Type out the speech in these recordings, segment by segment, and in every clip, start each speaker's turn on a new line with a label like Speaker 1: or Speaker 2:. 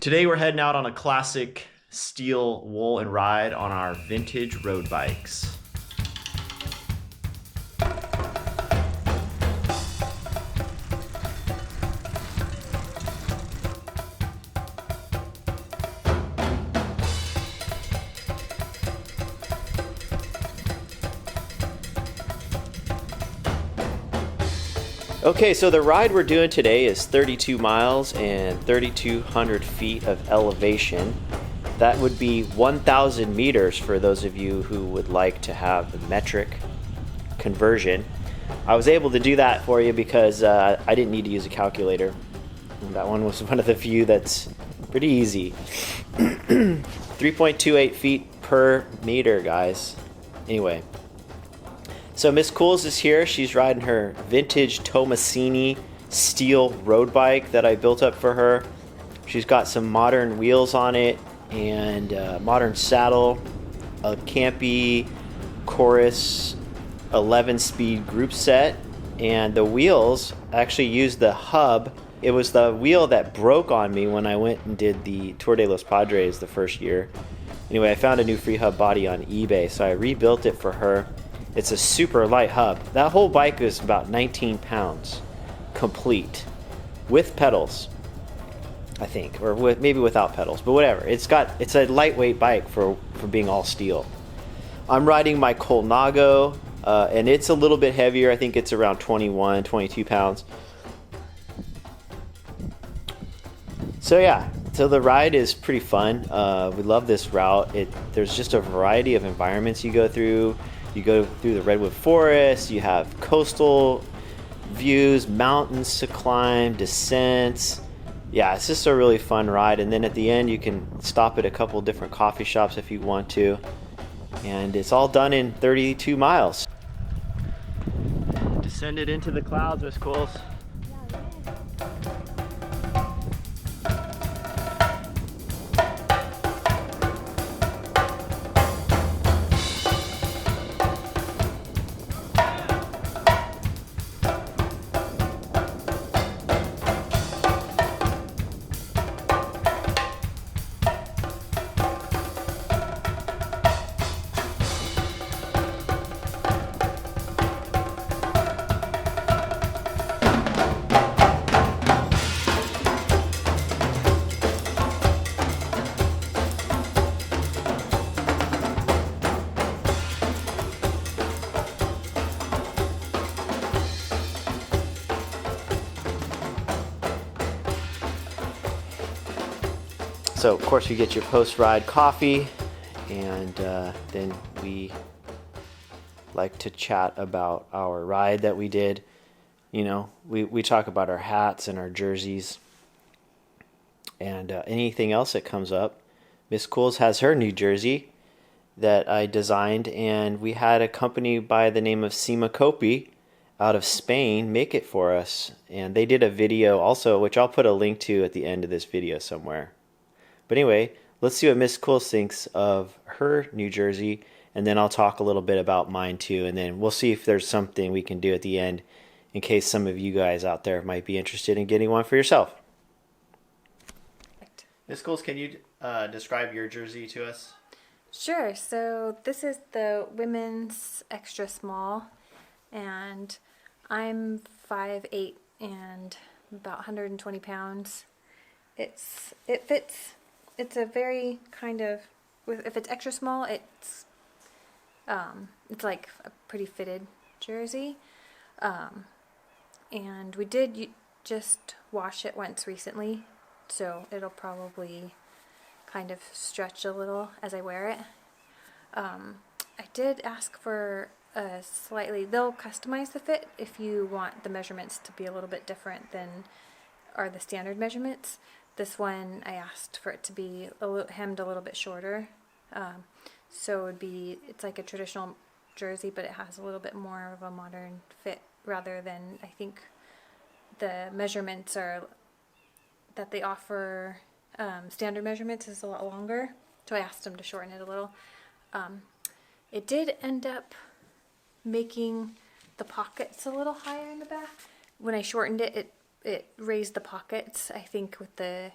Speaker 1: Today we're heading out on a classic steel wool and ride on our vintage road bikes. Okay, so the ride we're doing today is 32 miles and 3,200 feet of elevation. That would be 1,000 meters for those of you who would like to have the metric conversion. I was able to do that for you because I didn't need to use a calculator. And that one was one of the few that's pretty easy. 3.28 feet per meter, guys. Anyway. So Miss Cools is here. She's riding her vintage Tomasini steel road bike that I built up for her. She's got some modern wheels on it and a modern saddle, a Campy Chorus 11-speed group set, and the wheels actually use the hub. It was the wheel that broke on me when I went and did the Tour de los Padres the first year. Anyway, I found a new free hub body on eBay, so I rebuilt it for her. It's a super light hub. That whole bike is about 19 pounds, complete, with pedals, I think, or maybe without pedals, but whatever. It's a lightweight bike for being all steel. I'm riding my Colnago, and it's a little bit heavier. I think it's around 21, 22 pounds. So yeah, so the ride is pretty fun. We love this route. There's just a variety of environments you go through. You go through the redwood forest, you have coastal views, mountains to climb, descents. Yeah, it's just a really fun ride. And then at the end, you can stop at a couple different coffee shops if you want to. And it's all done in 32 miles. Descended into the clouds, Miss Cools. So of course you get your post-ride coffee, and then we like to chat about our ride that we did. You know, we talk about our hats and our jerseys and anything else that comes up. Miss Cools has her new jersey that I designed, and we had a company by the name of Cima Coppi out of Spain make it for us. And they did a video also, which I'll put a link to at the end of this video somewhere. But anyway, let's see what Miss Cools thinks of her New Jersey, and then I'll talk a little bit about mine too, and then we'll see if there's something we can do at the end in case some of you guys out there might be interested in getting one for yourself. Miss Cools, can you describe your jersey to us?
Speaker 2: Sure. So this is the women's extra small, and I'm 5'8" and about 120 pounds. It fits. It's a very kind of, if it's extra small, it's like a pretty fitted jersey. And we did just wash it once recently, so it'll probably kind of stretch a little as I wear it. I did ask for they'll customize the fit if you want the measurements to be a little bit different than are the standard measurements. This one, I asked for it to be hemmed a little bit shorter. So it's like a traditional jersey, but it has a little bit more of a modern fit rather than, I think, the measurements that they offer, standard measurements is a lot longer. So I asked them to shorten it a little. It did end up making the pockets a little higher in the back. When I shortened it, it raised the pockets, I think, with the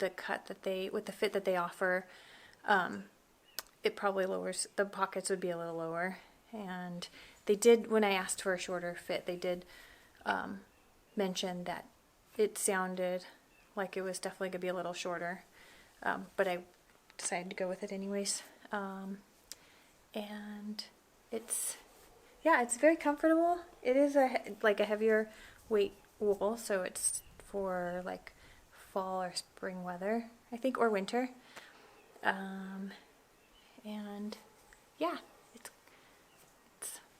Speaker 2: the cut that with the fit that they offer, it probably lowers, the pockets would be a little lower. And they did, when I asked for a shorter fit, they did mention that it sounded like it was definitely going to be a little shorter. But I decided to go with it anyways. And it's very comfortable. It is like a heavier weight wool, so it's for like fall or spring weather, I think, or winter. And yeah, it's.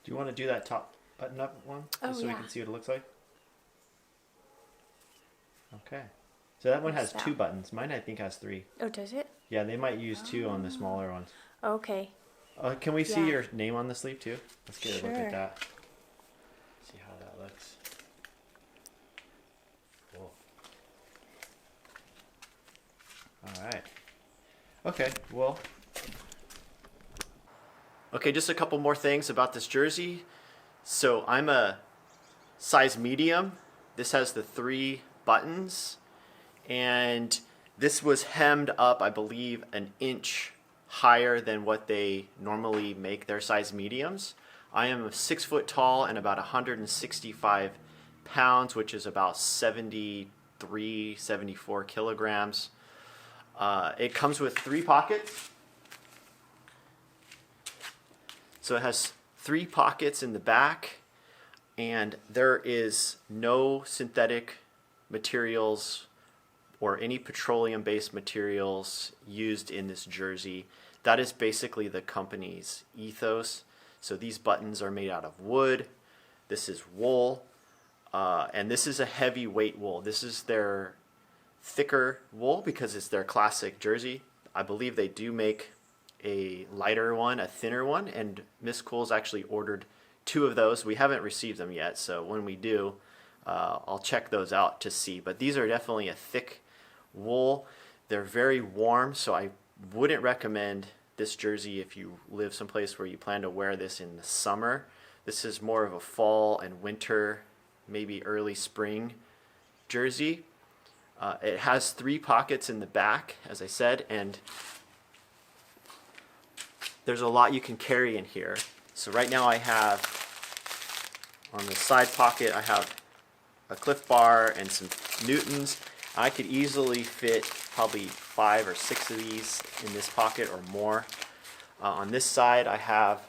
Speaker 1: Do you want to do that top button up one, just so we can see what it looks like? Okay. So that one has 2 buttons. Mine, I think, has 3.
Speaker 2: Oh, does it?
Speaker 1: Yeah, they might use 2 on the smaller ones.
Speaker 2: Okay.
Speaker 1: Can we see your name on the sleeve too? Let's get a look at that. See how that looks. Cool. All right. Okay, well. Okay, just a couple more things about this jersey. So I'm a size medium. This has the 3 buttons. And this was hemmed up, I believe, an inch higher than what they normally make their size mediums. I am 6 foot tall and about 165 pounds, which is about 73, 74 kilograms. It comes with 3 pockets. So it has 3 pockets in the back, and there is no synthetic materials or any petroleum-based materials used in this jersey. That is basically the company's ethos. So these buttons are made out of wood. This is wool, and this is a heavyweight wool. This is their thicker wool because it's their classic jersey. I believe they do make a lighter one, a thinner one, and Miss Cool's actually ordered 2 of those. We haven't received them yet, so when we do, I'll check those out to see. But these are definitely a thick wool. They're very warm, so I wouldn't recommend this jersey if you live someplace where you plan to wear this in the summer. This is more of a fall and winter, maybe early spring jersey. It has 3 pockets in the back, as I said, and there's a lot you can carry in here. So right now I have, on the side pocket, I have a Cliff Bar and some Newtons. I could easily fit probably 5 or 6 of these in this pocket or more. On this side I have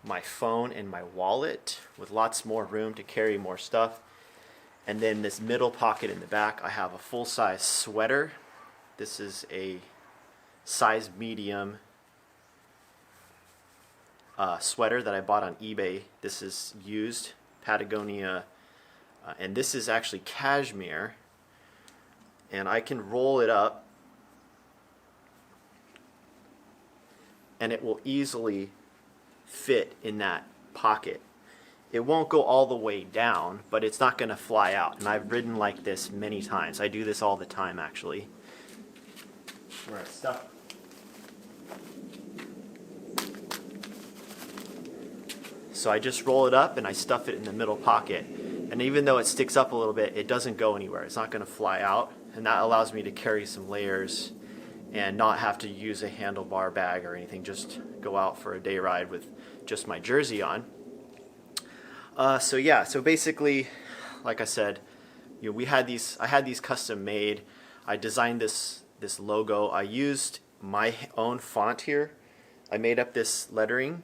Speaker 1: my phone and my wallet with lots more room to carry more stuff. And then this middle pocket in the back, I have a full-size sweater. This is a size medium sweater that I bought on eBay. This is used Patagonia, and this is actually cashmere. And I can roll it up, and it will easily fit in that pocket. It won't go all the way down, but it's not going to fly out. And I've ridden like this many times. I do this all the time, actually. Where it's stuck. So I just roll it up and I stuff it in the middle pocket. And even though it sticks up a little bit, it doesn't go anywhere. It's not going to fly out. And that allows me to carry some layers and not have to use a handlebar bag or anything. Just go out for a day ride with just my jersey on. So yeah, so basically, like I said, I had these custom made. I designed this logo. I used my own font here. I made up this lettering,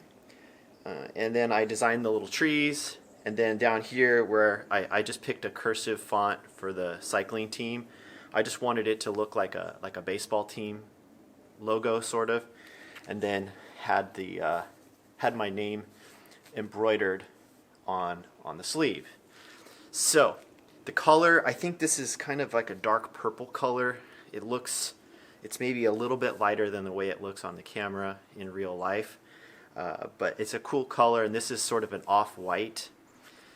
Speaker 1: and then I designed the little trees. And then down here where I just picked a cursive font for the cycling team. I just wanted it to look like a baseball team logo, sort of, and then had my name embroidered on the sleeve. So the color, I think this is kind of like a dark purple color. It's maybe a little bit lighter than the way it looks on the camera in real life, but it's a cool color, and this is sort of an off-white.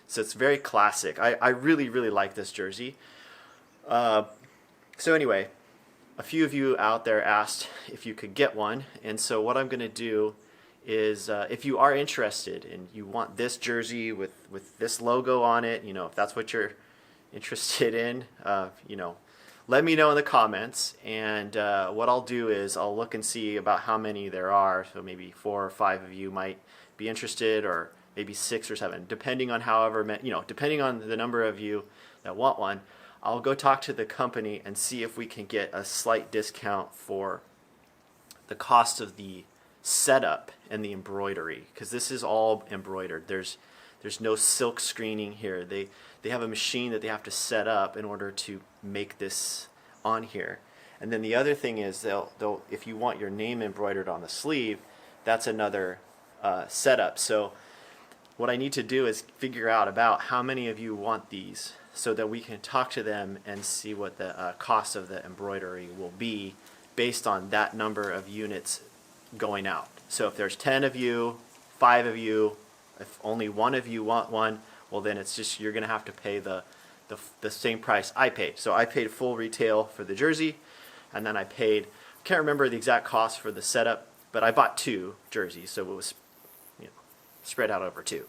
Speaker 1: So it's very classic. I really, really like this jersey. So anyway, a few of you out there asked if you could get one. And so what I'm going to do is, if you are interested and you want this jersey with this logo on it, if that's what you're interested in, let me know in the comments, and what I'll do is I'll look and see about how many there are. So maybe 4 or 5 of you might be interested, or maybe 6 or 7, depending on depending on the number of you that want one. I'll go talk to the company and see if we can get a slight discount for the cost of the setup and the embroidery, because this is all embroidered. There's no silk screening here. They have a machine that they have to set up in order to make this on here. And then the other thing is they'll if you want your name embroidered on the sleeve, that's another setup. So what I need to do is figure out about how many of you want these, so that we can talk to them and see what the cost of the embroidery will be based on that number of units going out. So if there's 10 of you, 5 of you, if only 1 of you want one, well then it's just, you're gonna have to pay the same price I paid. So I paid full retail for the jersey, and then I paid, can't remember the exact cost for the setup, but I bought 2 jerseys, so it was spread out over 2.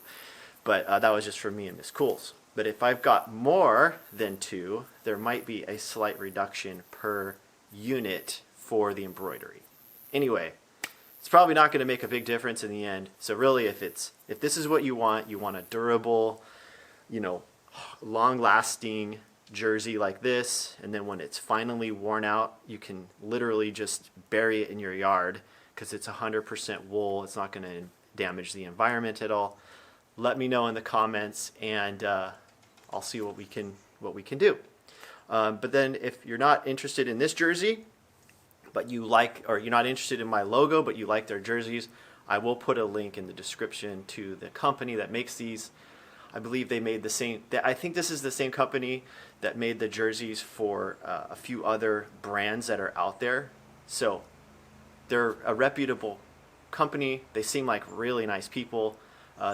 Speaker 1: But that was just for me and Miss Cools. But if I've got more than 2, there might be a slight reduction per unit for the embroidery. Anyway, it's probably not going to make a big difference in the end. So really, if this is what you want a durable, long-lasting jersey like this, and then when it's finally worn out, you can literally just bury it in your yard because it's 100% wool. It's not going to damage the environment at all. Let me know in the comments, and I'll see what we can do. But then if you're not interested in this jersey, but you're not interested in my logo, but you like their jerseys, I will put a link in the description to the company that makes these. I believe they made the same, I think this is the same company that made the jerseys for a few other brands that are out there. So they're a reputable company. They seem like really nice people.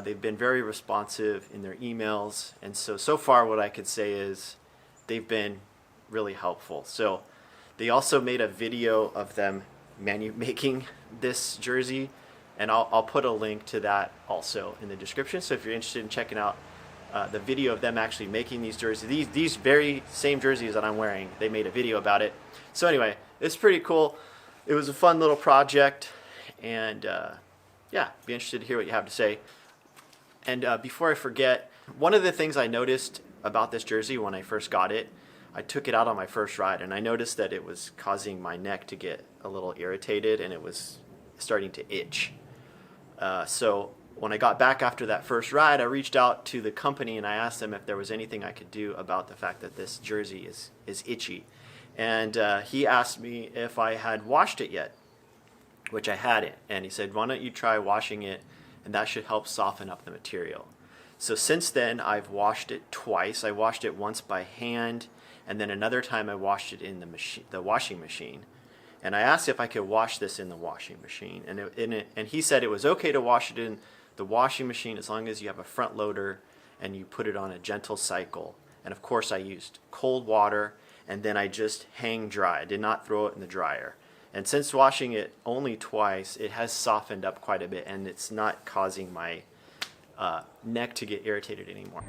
Speaker 1: They've been very responsive in their emails, and so far what I could say is they've been really helpful. So they also made a video of them making this jersey, and I'll put a link to that also in the description. So if you're interested in checking out the video of them actually making these jerseys, these very same jerseys that I'm wearing, they made a video about it. So anyway, it's pretty cool. It was a fun little project, and yeah, be interested to hear what you have to say. And before I forget, one of the things I noticed about this jersey when I first got it, I took it out on my first ride, and I noticed that it was causing my neck to get a little irritated, and it was starting to itch. So when I got back after that first ride, I reached out to the company and I asked them if there was anything I could do about the fact that this jersey is itchy. And he asked me if I had washed it yet, which I hadn't. And he said, why don't you try washing it, and that should help soften up the material. So since then, I've washed it twice. I washed it once by hand, and then another time I washed it in the washing machine. And I asked if I could wash this in the washing machine, and he said it was okay to wash it in the washing machine as long as you have a front loader and you put it on a gentle cycle. And of course I used cold water, and then I just hang dry. I did not throw it in the dryer. And since washing it only twice, it has softened up quite a bit, and it's not causing my neck to get irritated anymore.